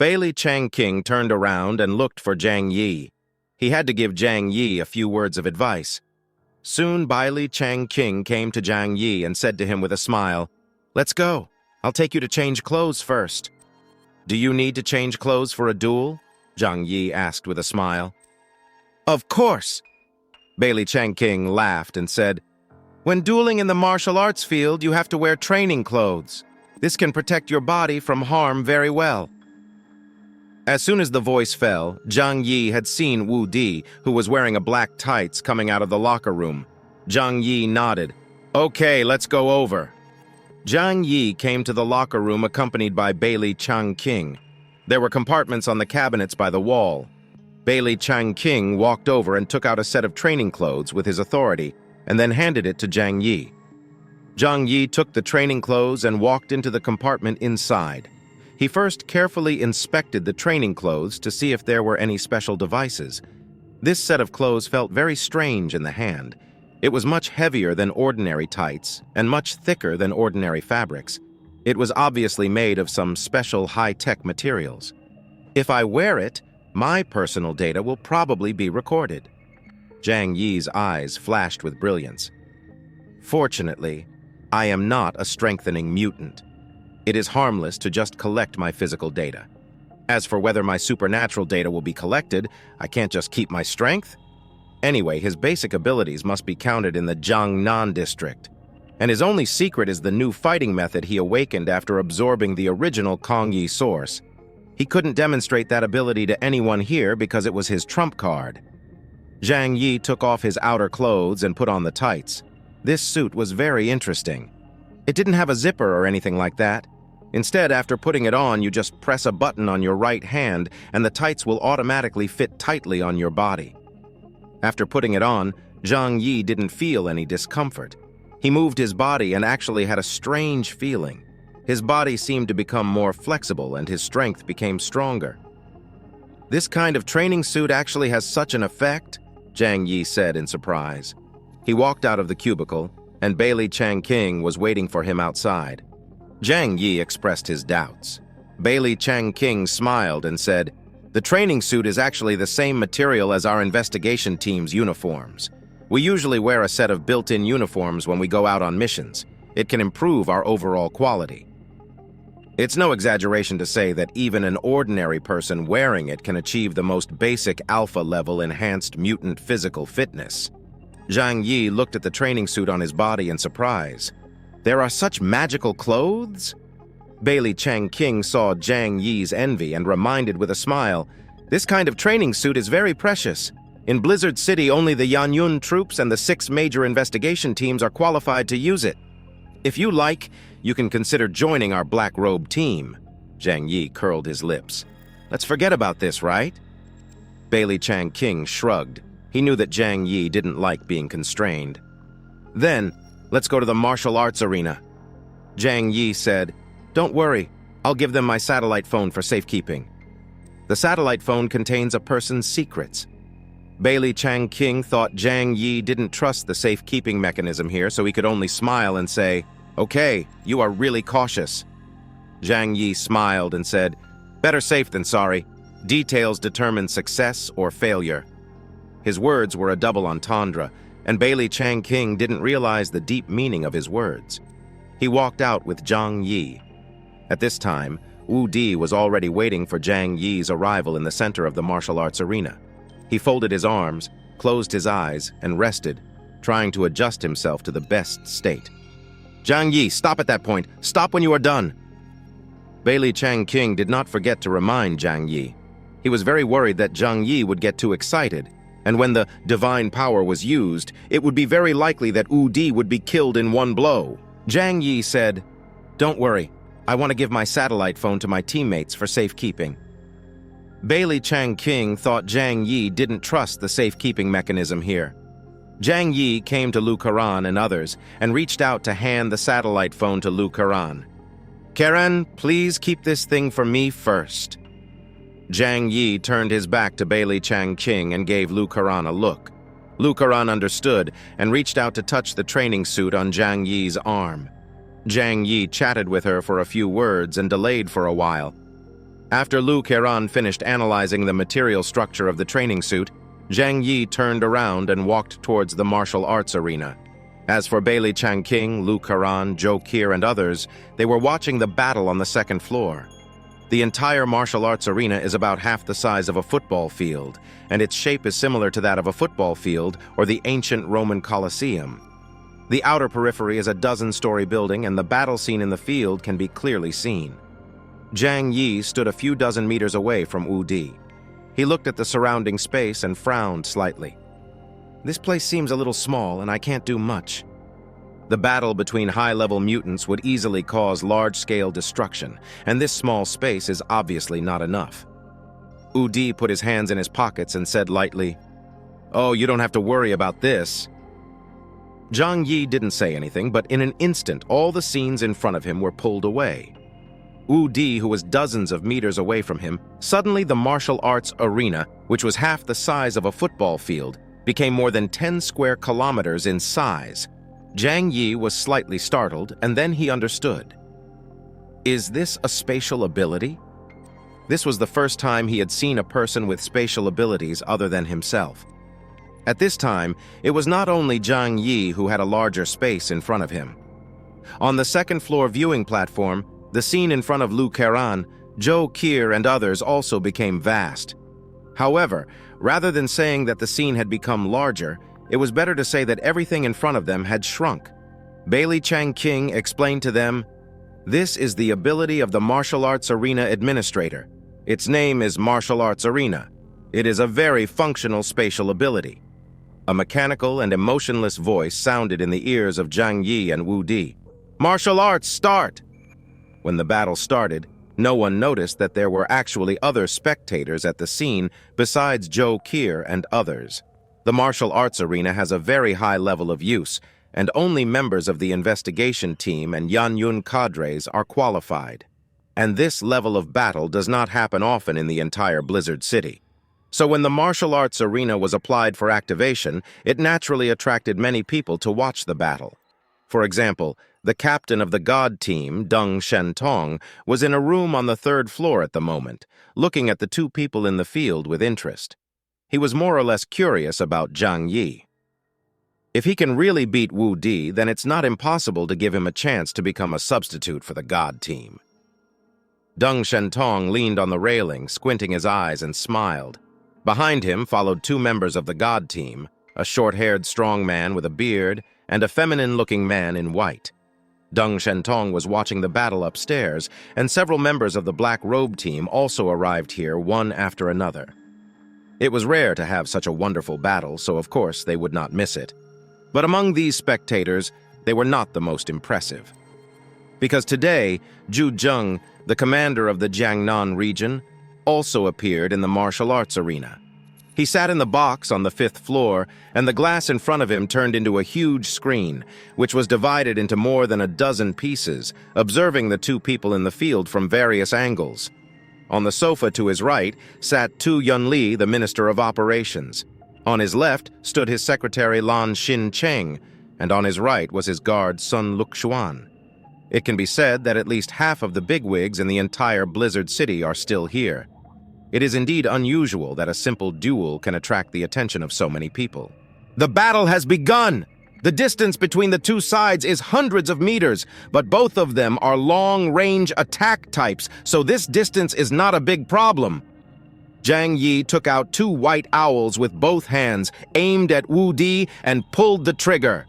Bailey Changqing turned around and looked for Zhang Yi. He had to give Zhang Yi a few words of advice. Soon Bailey Changqing came to Zhang Yi and said to him with a smile, "Let's go. I'll take you to change clothes first." "Do you need to change clothes for a duel?" Zhang Yi asked with a smile. "Of course." Bailey Changqing laughed and said, "When dueling in the martial arts field, you have to wear training clothes. This can protect your body from harm very well." As soon as the voice fell, Zhang Yi had seen Wu Di, who was wearing a black tights, coming out of the locker room. Zhang Yi nodded. "Okay, let's go over." Zhang Yi came to the locker room accompanied by Bailey Changqing. There were compartments on the cabinets by the wall. Bailey Changqing walked over and took out a set of training clothes with his authority, and then handed it to Zhang Yi. Zhang Yi took the training clothes and walked into the compartment inside. He first carefully inspected the training clothes to see if there were any special devices. This set of clothes felt very strange in the hand. It was much heavier than ordinary tights and much thicker than ordinary fabrics. It was obviously made of some special high-tech materials. "If I wear it, my personal data will probably be recorded." Zhang Yi's eyes flashed with brilliance. "Fortunately, I am not a strengthening mutant. It is harmless to just collect my physical data. As for whether my supernatural data will be collected, I can't just keep my strength." Anyway, his basic abilities must be counted in the Jiangnan district, and his only secret is the new fighting method he awakened after absorbing the original Kongyi source. He couldn't demonstrate that ability to anyone here because it was his trump card. Zhang Yi took off his outer clothes and put on the tights. This suit was very interesting. It didn't have a zipper or anything like that. Instead, after putting it on, you just press a button on your right hand and the tights will automatically fit tightly on your body. After putting it on, Zhang Yi didn't feel any discomfort. He moved his body and actually had a strange feeling. His body seemed to become more flexible and his strength became stronger. "This kind of training suit actually has such an effect?" Zhang Yi said in surprise. He walked out of the cubicle, and Bailey Changqing was waiting for him outside. Zhang Yi expressed his doubts. Bailey Changqing smiled and said, "The training suit is actually the same material as our investigation team's uniforms. We usually wear a set of built-in uniforms when we go out on missions. It can improve our overall quality." It's no exaggeration to say that even an ordinary person wearing it can achieve the most basic alpha-level enhanced mutant physical fitness. Zhang Yi looked at the training suit on his body in surprise. "There are such magical clothes?" Bailey Changqing saw Zhang Yi's envy and reminded with a smile, "This kind of training suit is very precious. In Blizzard City, only the Yanyun troops and the 6 major investigation teams are qualified to use it. If you like, you can consider joining our Black Robe team." Zhang Yi curled his lips. "Let's forget about this, right?" Bailey Changqing shrugged. He knew that Zhang Yi didn't like being constrained. "Then, let's go to the martial arts arena." Zhang Yi said, "Don't worry, I'll give them my satellite phone for safekeeping." The satellite phone contains a person's secrets. Bailey Changqing thought Zhang Yi didn't trust the safekeeping mechanism here, so he could only smile and say, "Okay, you are really cautious." Zhang Yi smiled and said, "Better safe than sorry. Details determine success or failure." His words were a double entendre, and Bailey Changqing didn't realize the deep meaning of his words. He walked out with Zhang Yi. At this time, Wu Di was already waiting for Zhang Yi's arrival in the center of the martial arts arena. He folded his arms, closed his eyes, and rested, trying to adjust himself to the best state. "Zhang Yi, stop at that point. Stop when you are done." Bailey Changqing did not forget to remind Zhang Yi. He was very worried that Zhang Yi would get too excited, and when the divine power was used, it would be very likely that Wu Di would be killed in one blow. Zhang Yi said, "Don't worry. I want to give my satellite phone to my teammates for safekeeping." Bailey Changqing thought Zhang Yi didn't trust the safekeeping mechanism here. Zhang Yi came to Lu Karan and others and reached out to hand the satellite phone to Lu Karan. "Karan, please keep this thing for me first." Zhang Yi turned his back to Bailey Changqing and gave Lu Karan a look. Lu Karan understood and reached out to touch the training suit on Zhang Yi's arm. Zhang Yi chatted with her for a few words and delayed for a while. After Lu Kairan finished analyzing the material structure of the training suit, Zhang Yi turned around and walked towards the martial arts arena. As for Bailey Changqing, Lu Kairan, Zhou Qir, and others, they were watching the battle on the second floor. The entire martial arts arena is about half the size of a football field, and its shape is similar to that of a football field or the ancient Roman Colosseum. The outer periphery is a dozen-story building, and the battle scene in the field can be clearly seen. Zhang Yi stood a few dozen meters away from Wu Di. He looked at the surrounding space and frowned slightly. This place seems a little small, and I can't do much. The battle between high-level mutants would easily cause large-scale destruction, and this small space is obviously not enough. Wu Di put his hands in his pockets and said lightly, "Oh, you don't have to worry about this." Zhang Yi didn't say anything, but in an instant, all the scenes in front of him were pulled away. Wu Di, who was dozens of meters away from him, suddenly the martial arts arena, which was half the size of a football field, became more than 10 square kilometers in size. Zhang Yi was slightly startled, and then he understood. Is this a spatial ability? This was the first time he had seen a person with spatial abilities other than himself. At this time, it was not only Zhang Yi who had a larger space in front of him. On the second-floor viewing platform, the scene in front of Lu Kairan, Zhou Qir, and others also became vast. However, rather than saying that the scene had become larger, it was better to say that everything in front of them had shrunk. Bailey Changqing explained to them, "This is the ability of the Martial Arts Arena Administrator. Its name is Martial Arts Arena. It is a very functional spatial ability." A mechanical and emotionless voice sounded in the ears of Zhang Yi and Wu Di. "Martial arts, start!" When the battle started, no one noticed that there were actually other spectators at the scene besides Zhou Qir and others. The martial arts arena has a very high level of use, and only members of the investigation team and Yanyun cadres are qualified. And this level of battle does not happen often in the entire Blizzard City. So when the martial arts arena was applied for activation, it naturally attracted many people to watch the battle. For example, the captain of the God team, Deng Shentong, was in a room on the third floor at the moment, looking at the two people in the field with interest. He was more or less curious about Zhang Yi. If he can really beat Wu Di, then it's not impossible to give him a chance to become a substitute for the God team. Deng Shentong leaned on the railing, squinting his eyes, and smiled. Behind him followed two members of the God team, a short-haired strong man with a beard and a feminine-looking man in white. Deng Shentong was watching the battle upstairs, and several members of the Black Robe team also arrived here one after another. It was rare to have such a wonderful battle, so of course they would not miss it. But among these spectators, they were not the most impressive. Because today, Zhu Zheng, the commander of the Jiangnan region, also appeared in the martial arts arena. He sat in the box on the 5th floor, and the glass in front of him turned into a huge screen, which was divided into more than a dozen pieces, observing the two people in the field from various angles. On the sofa to his right sat Tu Yunli, the Minister of Operations. On his left stood his secretary Lan Xin-cheng, and on his right was his guard Sun Luxuan. It can be said that at least half of the bigwigs in the entire Blizzard City are still here. It is indeed unusual that a simple duel can attract the attention of so many people. The battle has begun! The distance between the two sides is hundreds of meters, but both of them are long-range attack types, so this distance is not a big problem. Zhang Yi took out two white owls with both hands, aimed at Wu Di, and pulled the trigger.